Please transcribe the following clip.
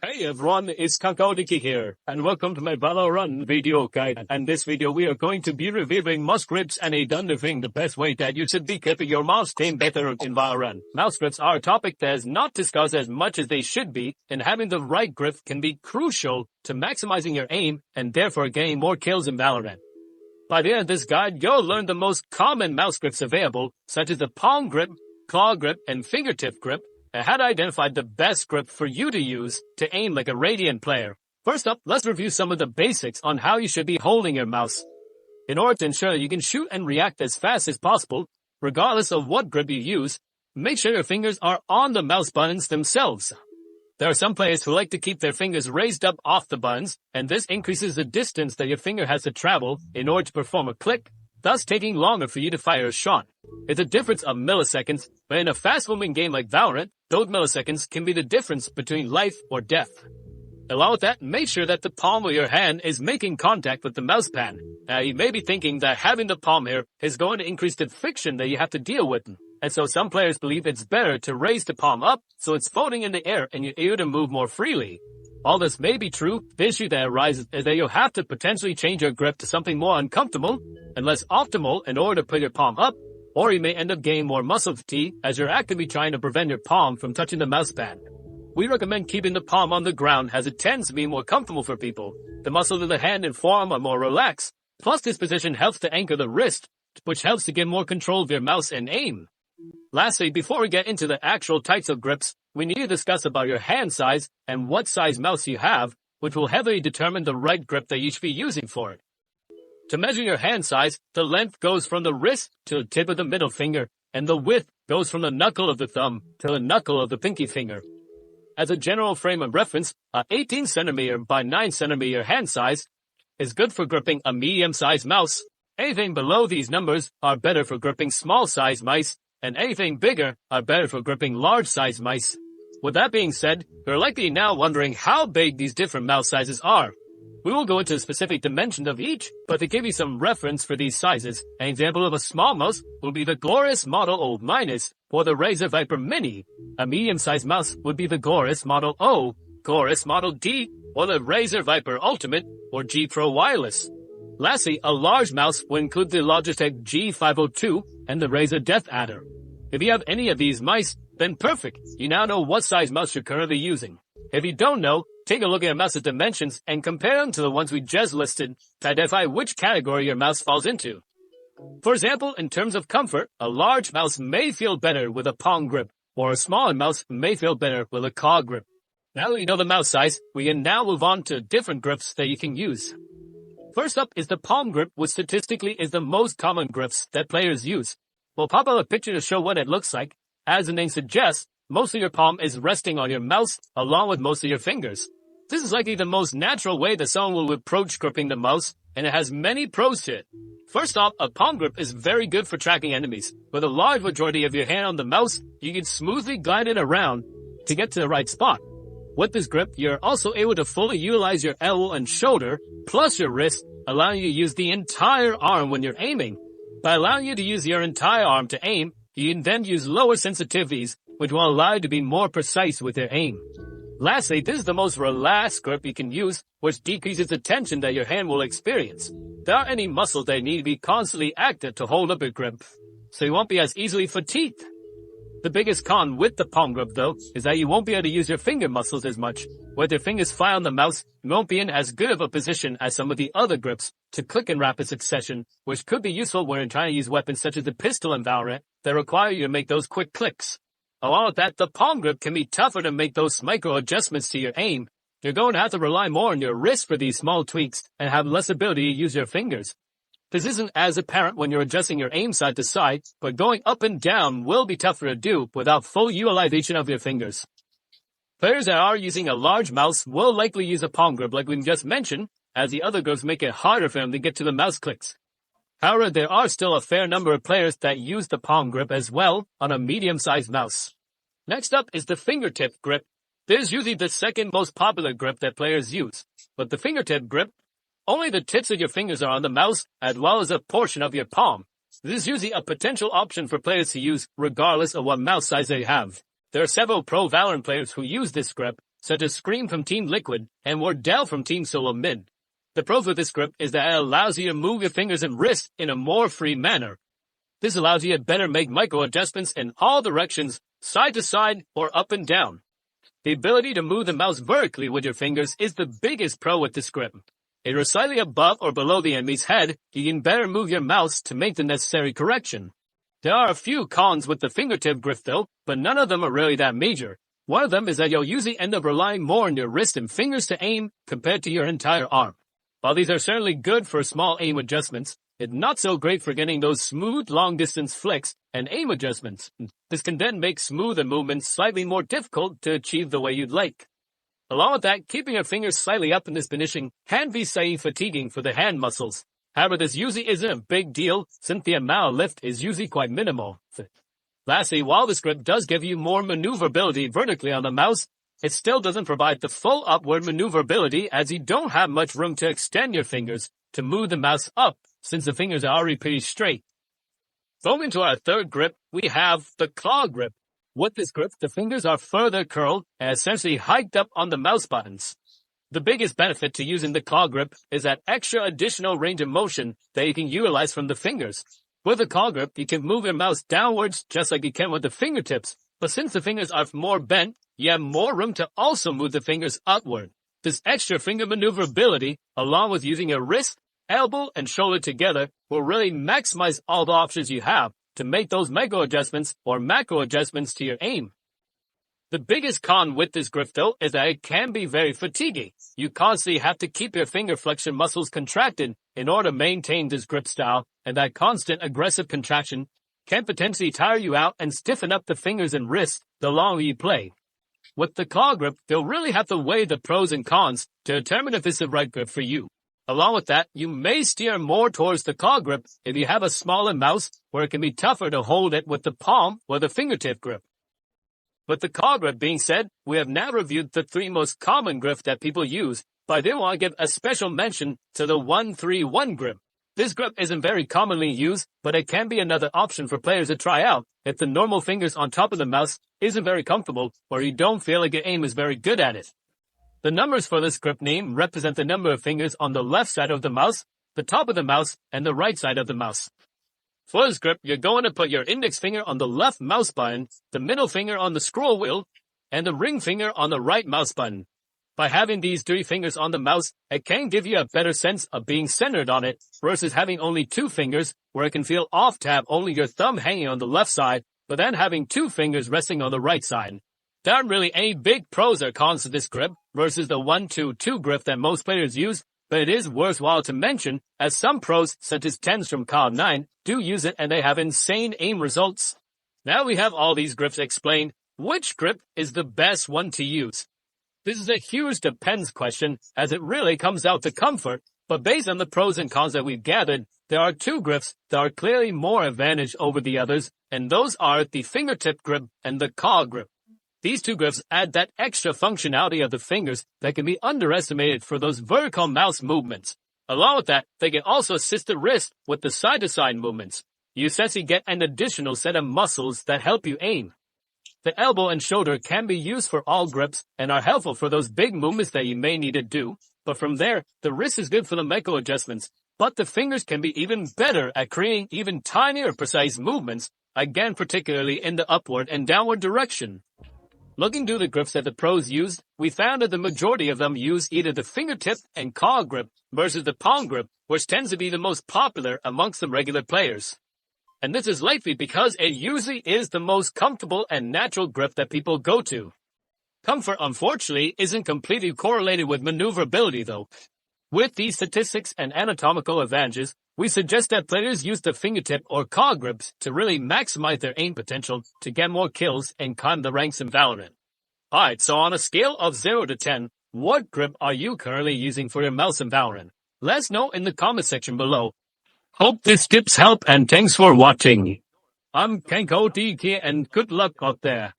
Hey everyone, it's Kakaodiki here, and welcome to my Valorant video guide. And this video we are going to be reviewing mouse grips and identifying the best way that you should be keeping your mouse aim better in Valorant. Mouse grips are a topic that is not discussed as much as they should be, and having the right grip can be crucial to maximizing your aim and therefore getting more kills in Valorant. By the end of this guide, you'll learn the most common mouse grips available, such as the palm grip, claw grip, and fingertip grip, and how to identify the best grip for you to use to aim like a Radiant player. First up, let's review some of the basics on how you should be holding your mouse. In order to ensure that you can shoot and react as fast as possible, regardless of what grip you use, make sure your fingers are on the mouse buttons themselves. There are some players who like to keep their fingers raised up off the buttons, and this increases the distance that your finger has to travel in order to perform a click, thus taking longer for you to fire a shot. It's a difference of milliseconds, but in a fast-moving game like Valorant, those milliseconds can be the difference between life or death. Along with that, make sure that the palm of your hand is making contact with the mouse pad. Now, you may be thinking that having the palm here is going to increase the friction that you have to deal with. And so some players believe it's better to raise the palm up so it's floating in the air and you're able to move more freely. All this may be true, the issue that arises is that you'll have to potentially change your grip to something more uncomfortable and less optimal in order to put your palm up, or you may end up getting more muscle fatigue as you're actively trying to prevent your palm from touching the mouse pad. We recommend keeping the palm on the ground as it tends to be more comfortable for people. The muscles of the hand and forearm are more relaxed, plus this position helps to anchor the wrist, which helps to get more control of your mouse and aim. Lastly, before we get into the actual types of grips, we need to discuss about your hand size and what size mouse you have, which will heavily determine the right grip that you should be using for it. To measure your hand size, the length goes from the wrist to the tip of the middle finger, and the width goes from the knuckle of the thumb to the knuckle of the pinky finger. As a general frame of reference, a 18 cm by 9 cm hand size is good for gripping a medium-sized mouse. Anything below these numbers are better for gripping small-sized mice, and anything bigger are better for gripping large-sized mice. With that being said, you're likely now wondering how big these different mouse sizes are. We will go into the specific dimensions of each, but to give you some reference for these sizes, an example of a small mouse will be the Glorious Model O- or the Razer Viper Mini. A medium-sized mouse would be the Glorious Model O, Glorious Model D, or the Razer Viper Ultimate or G Pro Wireless. Lastly, a large mouse will include the Logitech G502 and the Razer Death Adder. If you have any of these mice, then perfect. You now know what size mouse you're currently using. If you don't know, take a look at your mouse's dimensions and compare them to the ones we just listed to identify which category your mouse falls into. For example, in terms of comfort, a large mouse may feel better with a palm grip, or a smaller mouse may feel better with a claw grip. Now that you know the mouse size, we can now move on to different grips that you can use. First up is the palm grip, which statistically is the most common grips that players use. We'll pop up a picture to show what it looks like. As the name suggests, most of your palm is resting on your mouse along with most of your fingers. This is likely the most natural way that someone will approach gripping the mouse, and it has many pros to it. First off, a palm grip is very good for tracking enemies. With a large majority of your hand on the mouse, you can smoothly glide it around to get to the right spot. With this grip, you're also able to fully utilize your elbow and shoulder, plus your wrist, allowing you to use the entire arm when you're aiming. By allowing you to use your entire arm to aim, you can then use lower sensitivities, which will allow you to be more precise with your aim. Lastly, this is the most relaxed grip you can use, which decreases the tension that your hand will experience. There aren't any muscles that need to be constantly active to hold up your grip, so you won't be as easily fatigued. The biggest con with the palm grip, though, is that you won't be able to use your finger muscles as much. With your fingers fly on the mouse, you won't be in as good of a position as some of the other grips to click in rapid succession, which could be useful when you're trying to use weapons such as the pistol in Valorant that require you to make those quick clicks. Along with that, the palm grip can be tougher to make those micro adjustments to your aim. You're going to have to rely more on your wrist for these small tweaks and have less ability to use your fingers. This isn't as apparent when you're adjusting your aim side to side, but going up and down will be tougher to do without full utilization of your fingers. Players that are using a large mouse will likely use a palm grip like we just mentioned, as the other grips make it harder for them to get to the mouse clicks. However, there are still a fair number of players that use the palm grip as well on a medium-sized mouse. Next up is the fingertip grip. This is usually the second most popular grip that players use, but the fingertip grip, only the tips of your fingers are on the mouse as well as a portion of your palm. This is usually a potential option for players to use regardless of what mouse size they have. There are several pro Valorant players who use this grip, such as Scream from Team Liquid and Wardell from Team Solo Mid. The pros with this grip is that it allows you to move your fingers and wrists in a more free manner. This allows you to better make micro adjustments in all directions, side to side or up and down. The ability to move the mouse vertically with your fingers is the biggest pro with this grip. If you're slightly above or below the enemy's head, you can better move your mouse to make the necessary correction. There are a few cons with the fingertip grip though, but none of them are really that major. One of them is that you'll usually end up relying more on your wrist and fingers to aim compared to your entire arm. While these are certainly good for small aim adjustments, it's not so great for getting those smooth long-distance flicks and aim adjustments. This can then make smoother movements slightly more difficult to achieve the way you'd like. Along with that, keeping your fingers slightly up in this position can be slightly fatiguing for the hand muscles. However, this usually isn't a big deal since the amount of lift is usually quite minimal. Lastly, while this grip does give you more maneuverability vertically on the mouse, it still doesn't provide the full upward maneuverability as you don't have much room to extend your fingers to move the mouse up since the fingers are already pretty straight. Going to our third grip, we have the claw grip. With this grip, the fingers are further curled and essentially hiked up on the mouse buttons. The biggest benefit to using the claw grip is that extra additional range of motion that you can utilize from the fingers. With the claw grip, you can move your mouse downwards just like you can with the fingertips, but since the fingers are more bent, you have more room to also move the fingers upward. This extra finger maneuverability, along with using your wrist, elbow, and shoulder together, will really maximize all the options you have to make those micro adjustments or macro adjustments to your aim. The biggest con with this grip though is that it can be very fatiguing. You constantly have to keep your finger flexion muscles contracted in order to maintain this grip style, and that constant aggressive contraction can potentially tire you out and stiffen up the fingers and wrists the longer you play. With the claw grip, you'll really have to weigh the pros and cons to determine if it's the right grip for you. Along with that, you may steer more towards the claw grip if you have a smaller mouse where it can be tougher to hold it with the palm or the fingertip grip. With the claw grip being said, we have now reviewed the 3 most common grips that people use, but I did want to give a special mention to the 1-3-1 grip. This grip isn't very commonly used, but it can be another option for players to try out if the normal fingers on top of the mouse isn't very comfortable or you don't feel like your aim is very good at it. The numbers for this grip name represent the number of fingers on the left side of the mouse, the top of the mouse, and the right side of the mouse. For this grip, you're going to put your index finger on the left mouse button, the middle finger on the scroll wheel, and the ring finger on the right mouse button. By having these 3 fingers on the mouse, it can give you a better sense of being centered on it versus having only 2 fingers where it can feel off to have only your thumb hanging on the left side, but then having 2 fingers resting on the right side. There aren't really any big pros or cons to this grip versus the 1-2-2 grip that most players use, but it is worthwhile to mention as some pros, such as Tens from Cloud9, do use it and they have insane aim results. Now we have all these grips explained, which grip is the best one to use? This is a huge depends question as it really comes out to comfort, but based on the pros and cons that we've gathered, there are 2 grips that are clearly more advantage over the others, and those are the fingertip grip and the claw grip. These 2 grips add that extra functionality of the fingers that can be underestimated for those vertical mouse movements. Along with that, they can also assist the wrist with the side-to-side movements. You essentially get an additional set of muscles that help you aim. The elbow and shoulder can be used for all grips and are helpful for those big movements that you may need to do, but from there, the wrist is good for the micro adjustments, but the fingers can be even better at creating even tinier precise movements, again particularly in the upward and downward direction. Looking through the grips that the pros used, we found that the majority of them use either the fingertip and claw grip versus the palm grip, which tends to be the most popular amongst the regular players. And this is likely because it usually is the most comfortable and natural grip that people go to. Comfort, unfortunately, isn't completely correlated with maneuverability though. With these statistics and anatomical advantages, we suggest that players use the fingertip or claw grips to really maximize their aim potential to get more kills and climb the ranks in Valorant. Alright, so on a scale of 0 to 10, what grip are you currently using for your mouse in Valorant? Let us know in the comment section below. Hope these tips help and thanks for watching. I'm Kanko DK and good luck out there.